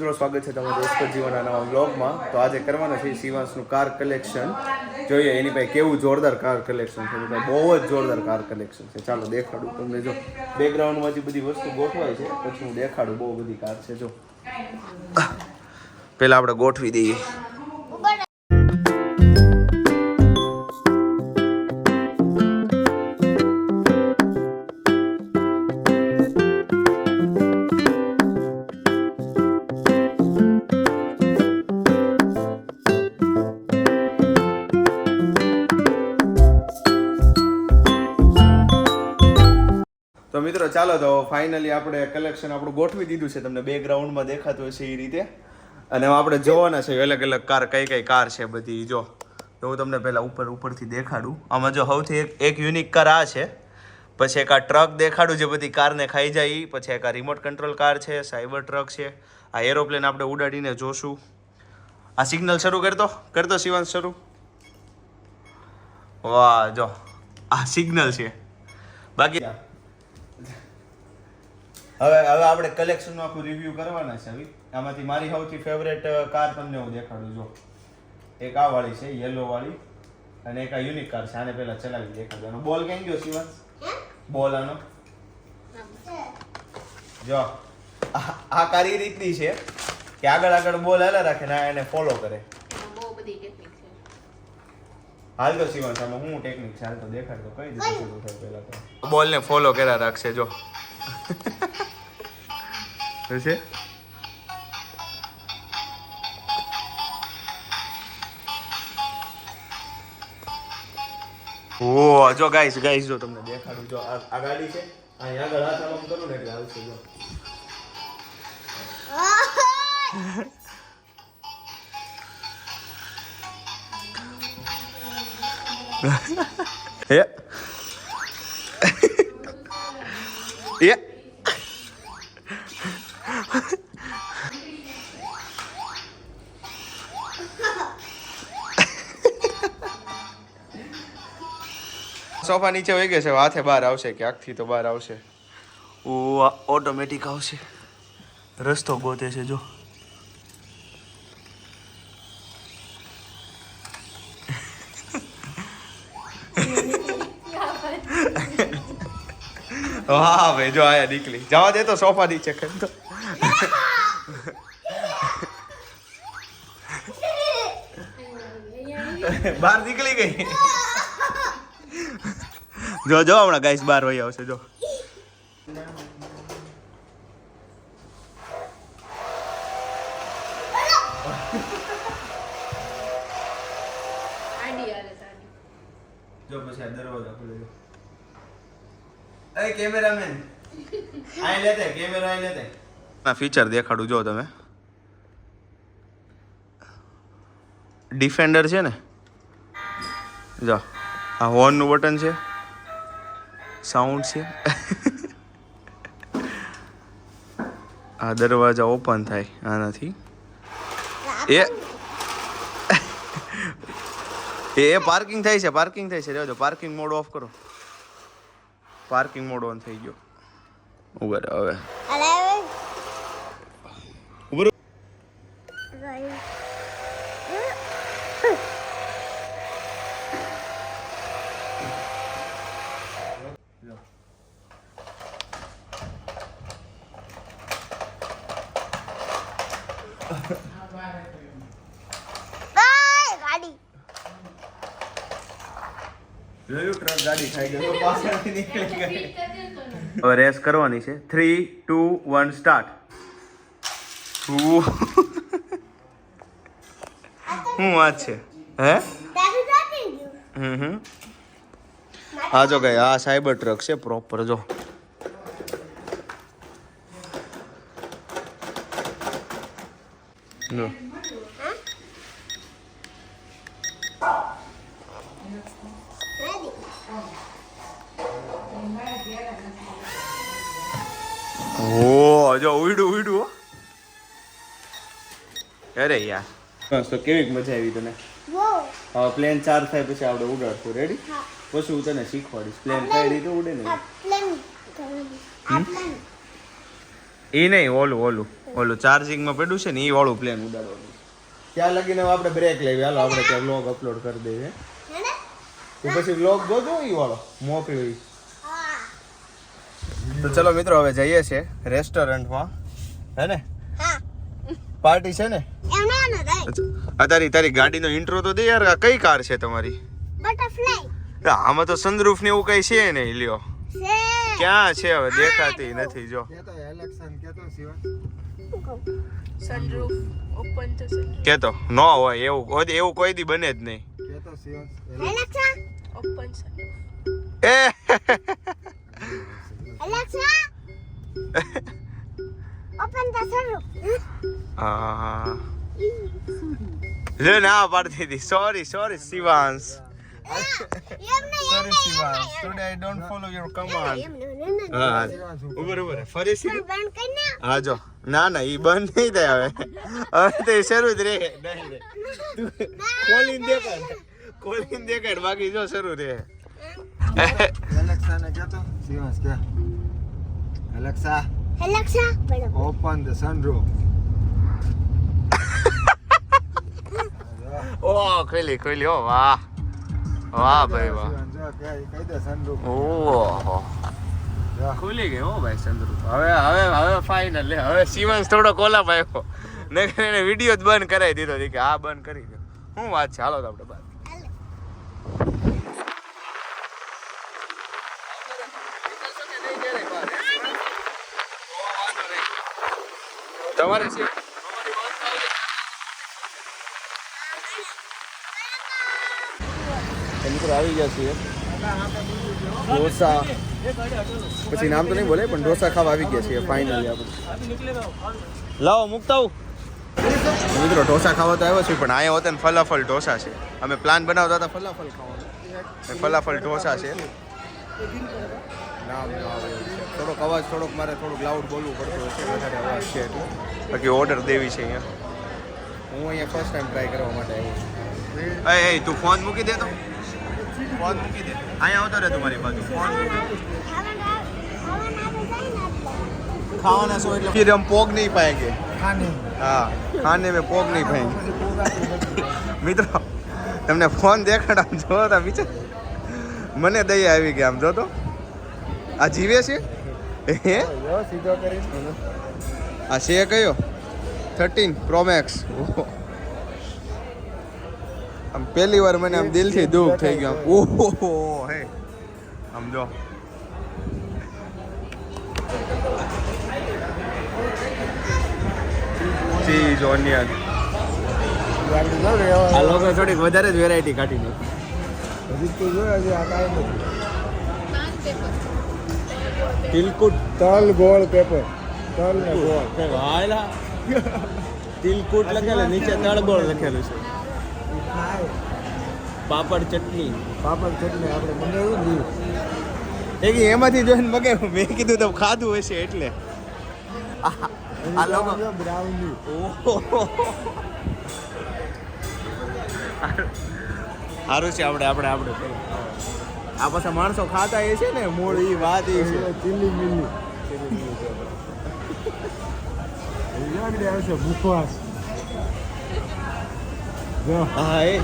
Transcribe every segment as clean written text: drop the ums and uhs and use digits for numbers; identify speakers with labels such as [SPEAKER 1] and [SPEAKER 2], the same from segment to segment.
[SPEAKER 1] મિત્રો, સ્વાગત છે તમારું દોસ્ત જીવનના નવા બ્લોગમાં. તો આજે કરવાના છે શિવાંશનું કાર કલેક્શન. જોઈએ એની પાસે કેવું જોરદાર કાર કલેક્શન છે. એની પાસે બહુ જ જોરદાર કાર કલેક્શન છે. ચાલો દેખાડું તમને. જો બેકગ્રાઉન્ડમાં જે બધી વસ્તુ ગોઠવાય છે પછી હું દેખાડું. બહુ બધી કાર છે. જો પહેલાં આપણે ગોઠવી દઈએ. તો મિત્રો ચાલો, તો ફાઇનલી આપણે કલેક્શન આપણું ગોઠવી દીધું છે. તમને બેકગ્રાઉન્ડમાં દેખાતું હશે એ રીતે. અને આપણે જોવાના છે અલગ અલગ કાર, કઈ કઈ કાર છે બધી. જો તો હું તમને પહેલાં ઉપરથી દેખાડું. આમાં જો સૌથી એક યુનિક કાર આ છે. પછી એક આ ટ્રક દેખાડું જે બધી કારને ખાઈ જાય. પછી એક આ રિમોટ કંટ્રોલ કાર છે, સાયબર ટ્રક છે. આ એરોપ્લેન આપણે ઉડાડીને જોશું. આ સિગ્નલ શરૂ કરતો શિવાંશ શરૂ. વાહ, જો આ સિગ્નલ છે. બાકી હવે આપણે કલેક્શનનું આખું રિવ્યુ કરવાના છે. હવે આમાંથી મારી સૌથી ફેવરેટ કાર તમને હું દેખાડું. જો એક આ વાળી છે, યલો વાળી, અને એક આ યુનિક કાર છે. આને પહેલા ચલાવી દેખાડવાનો. બોલ ક્યાં ગયો શિવાંશ? બોલ આનો જો આ કાર એ રીતની છે કે આગળ બોલ હાલા રાખે ને એને ફોલો કરે.
[SPEAKER 2] બહુ બધી ટેકનિક છે.
[SPEAKER 1] હાલ તો શિવાંશ આમાં હું ટેકનિક છે હાલ તો દેખાડ તો કઈ દીધું છે. પહેલા તો બોલ ને ફોલો કર્યા રાખશે. જો છે ઓ જો ગાઈસ જો તમને દેખાડું. જો આ ગાડી છે, અહીં આગળ હાથ આમ કરું ને એટલે હાલશે. જો હે એ સોફા નીચે વહી ગયો છે. હાથે બહાર આવશે, ક્યાંકથી તો બહાર આવશે. ઓટોમેટિક આવશે. રસ્તો ગોતે છે. જો હા ભાઈ, જો આયા નીકળી. જવા દે તો સોફા નીચે કરતો. બહાર નીકળી ગઈ. જો હમણાં ગાઈસ બહાર વહી આવશે. જો પછી આ દરવાજો ખુલે. એ કેમેરામેન આઈ લેતે, કેમેરા આઈ લેતે. આ ફીચર દેખાડું. જો તમે ડિફેન્ડર છે ને, જો આ હોર્નનું બટન છે, સાઉન્ડ છે. આ દરવાજા ઓપન થાય આનાથી. એ પાર્કિંગ થાય છે. રહેવા દો. પાર્કિંગ મોડ ઓફ કરો. પાર્કિંગ મોડ ઓન થઈ ગયો. ઉભા રહો હવે. ટ્રક ગાડી ખાઈ ગયો પાછળથી નીકળી ગઈ. હવે રેસ કરવાની છે. 3, 2, 1 સ્ટાર્ટ. શું વાત છે? હે હા જો ગઈ. આ સાયબર ટ્રક છે પ્રોપર. જો જો ઉડ્યું. અરે યાર, બસ તો કેવી મજા આવી તને? હવે પ્લેન ચાર થાય પછી આપણે ઉડાડશું. રેડી? પછી હું તને શીખવાડીશ. પ્લેન કઈ રીતે ઉડે ને. એ નહીં ઓલું ચાર્જિંગમાં પડ્યું છે ને એ વાળું પ્લેન ઉડાડવાનું ત્યાં લગીને હવે આપણે બ્રેક લેવી હાલો આપણે ત્યાં વ્લોગ અપલોડ કરી દઈએ તો પછી વ્લોગ જોજો એ વાળો મોકલ્યો તો ચલો મિત્રો હવે જઈએ છે રેસ્ટોરન્ટમાં હે ને પાર્ટી છે ને તારી ગાડીનો ઇન્ટ્રો તો દે યાર આ કઈ કાર છે તમારી
[SPEAKER 3] બટરફ્લાય
[SPEAKER 1] આમાં તો સનરૂફ ને એવું કઈ છે નહીં લ્યો ક્યાં છે હવે દેખાતી નથી જો
[SPEAKER 2] સનરૂફ ઓપન તો સનરૂફ
[SPEAKER 1] કેતો નો હોય એવું કોઈ દી બને જ નહીં
[SPEAKER 3] Alexa
[SPEAKER 2] open sunroof
[SPEAKER 1] A
[SPEAKER 3] Alexa open the sunroof
[SPEAKER 1] હા લે ના પાડતી હતી sorry Shivansh Sorry, Shivans. Today I don't follow your command. હા ઉભર ફરી સી હા જો ના ઈ બંધ નહીં થાય હવે તો એ શરૂ જ રહે નહીં રે કોલિન દેખાડ બાકી જો શરૂ રહે
[SPEAKER 4] એલેક્સા ને કહેતો શિવાંશ કે એલેક્સા ઓપન ધ સનરૂફ
[SPEAKER 1] ઓ ખોલી ઓ વાહ ભાઈ વાહ
[SPEAKER 4] કહી દે સનરૂફ
[SPEAKER 1] ઓહો ખુલી ગઈ હો ભાઈ સંદરૂપ હવે ફાઇનલ હવે શિવાંશ થોડો કોલાપ આવ્યો ને એને વિડિયો જ બંધ કરાવી દીધો કે આ બંધ કરી દો શું વાત છે હાલો તો આપણે બાદ તમારે છે મિત્રો આવી ગયા છીએ ઢોસા પછી નામ તો નહીં બોલે પણ ઢોસા ખાવા આવી ગયા છીએ ફાઇનલી આપણે લાવો મૂકતા મિત્રો ઢોસા ખાવા તો આવ્યો છે પણ અહીંયા હોતે ને ફલાફલ ઢોસા છે અમે પ્લાન બનાવતા હતા ફલાફલ ખાવાનો ફલાફલ ઢોસા છે થોડોક અવાજ મારે થોડુંક લાઉડ બોલવું પડતું હશે વધારે અવાજ છે એટલે બાકી ઓર્ડર દેવી છે અહીંયા હું અહીંયા ફર્સ્ટ ટાઈમ ટ્રાય કરવા માટે આવ્યો એ તું ફોન મૂકી દે તો ફોન મૂકી દે અહીંયા આવતો રહે તમારી બાજુ ફોન ખાવાના શું એટલે फिर हम पोग नहीं पाएंगे हाँ खाने में पोग नहीं पाएंगे મિત્રો તમને ફોન દેખાડ આમ જો તા વિચાર મને દયા આવી ગઈ આમ જો તો આ જીવે છે હે
[SPEAKER 4] સીધો કરી
[SPEAKER 1] આ છે કયો 13 Pro Max આમ પહેલી વાર મને આમ દિલથી દુઃખ થઈ ગયું ઓહો હે આમ જો ચીઝ ઓનિયન આ લોકો થોડીક વધારે જ વેરાયટી કાઢી નાખી
[SPEAKER 4] હજી તો જો હજી આ કાંઈ નથી
[SPEAKER 1] તિલકુટ
[SPEAKER 4] તલ ગોળ પેપર તલ ને ગોળ
[SPEAKER 1] વાયલા તિલકુટ લખેલું નીચે તળગોળ લખેલું છે પાપડ ચટણી
[SPEAKER 4] આપણે મંગાવ્યું ને
[SPEAKER 1] એ કે એમાંથી જોઈને મગાવ્યું મેં કીધું તો ખાધું હશે એટલે આ લોકો
[SPEAKER 4] બ્રાઉની
[SPEAKER 1] સારું છે આપણે આ પાછા માણસો ખાતા એ છે ને મૂળ એ વાત એ છે
[SPEAKER 4] ચીલી મિલી આગળ આવશે મુખવાસ જો
[SPEAKER 1] હા એ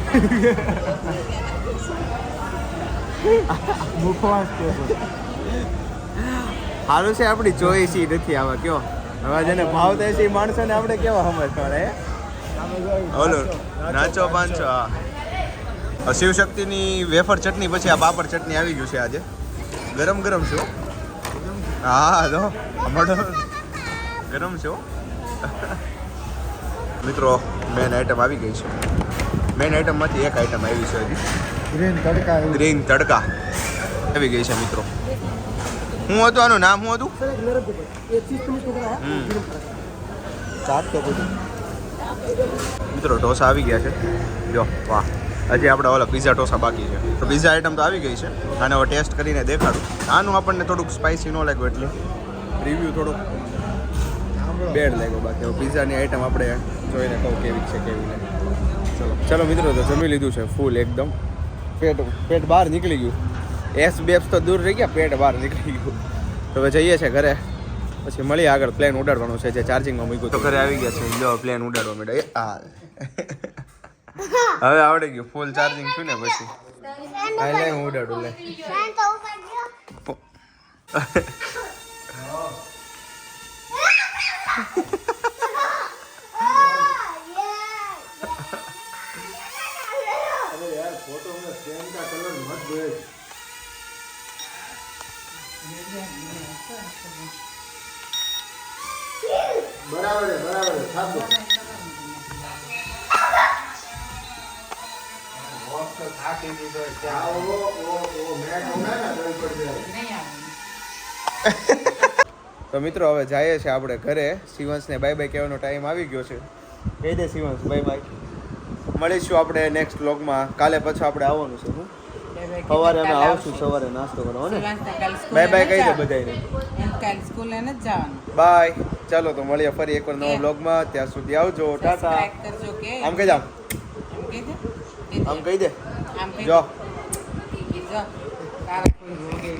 [SPEAKER 4] મુખવાસ પેપર
[SPEAKER 1] સારું છે આપણી ચોઈસ ઈ નથી આવા કયો હવે જેને ભાવ થાય છે એ માણસોને આપણે કેવા સમજ પડે ઓલો નાચો પાંચો હા શિવશક્તિની વેફર ચટણી પછી આ પાપડ ચટણી આવી ગયું છે આજે ગરમ છે હો. હા જો મડો ગરમ છે હો. મિત્રો મેન આઈટમ આવી ગઈ છે મેન આઈટમમાંથી એક આઈટમ આવી છે હજી ગ્રીન તડકા આવી ગઈ છે મિત્રો શું હતું આનું નામ શું હતું મિત્રો ઢોસા આવી ગયા છે જો વાહ હજી આપણે ઓલા પીઝા ઢોસા બાકી છે તો પીઝા આઈટમ તો આવી ગઈ છે આને હવે ટેસ્ટ કરીને દેખાડું આનું આપણને થોડુંક સ્પાઇસી ન લાગ્યું એટલે રિવ્યૂ થોડુંક બેડ લાગ્યો બાકી હવે પીઝાની આઈટમ આપણે જોઈને કહું કેવી છે કેવી નહીં ચલો મિત્રો તો જમી લીધું છે ફૂલ એકદમ પેટ બહાર નીકળી ગયું બેપ્સ તો દૂર રહી ગયા પેટ બહાર નીકળી ગયું તો હવે જઈએ છે ઘરે પછી મળીએ આગળ. પ્લેન ઉડાડવાનું છે જે ચાર્જિંગમાં મૂક્યું તો ઘરે આવી ગયા છે. જો પ્લેન ઉડાડવા માંડ્યા. હવે આવડી ગયું. ફૂલ ચાર્જિંગ થયું ને પછી લે હું ઉડાડું લે.
[SPEAKER 3] ફેન તો ઉપર ગયો.
[SPEAKER 4] બરાબર છે, બરાબર છે. થાકો.
[SPEAKER 1] તો મિત્રો હવે જઈએ છીએ આપણે ઘરે. શિવંશને બાય બાય કહેવાનો ટાઈમ આવી ગયો છે. કહી દે શિવંશ બાય બાય. મળીશું આપણે નેક્સ્ટ વ્લોગમાં. કાલે પછી આપણે આવવાનું છે. હું સવારે અમે આવશું, સવારે નાસ્તો કરવાનો ને. બાય બાય કહી દે બધાને.
[SPEAKER 5] સ્કૂલે નથી જવાનું.
[SPEAKER 1] બાય. ચાલો તો મળીએ ફરી એકવાર નવા વ્લોગમાં. ત્યાં સુધી આવજો. ટાટા.
[SPEAKER 5] કરજો કે
[SPEAKER 1] આમ કહી દે.
[SPEAKER 5] એમ કહી દે.
[SPEAKER 1] આમ કહી દે.
[SPEAKER 5] આમ કહી
[SPEAKER 1] જો
[SPEAKER 5] દે. જો તારા કોઈ રોગે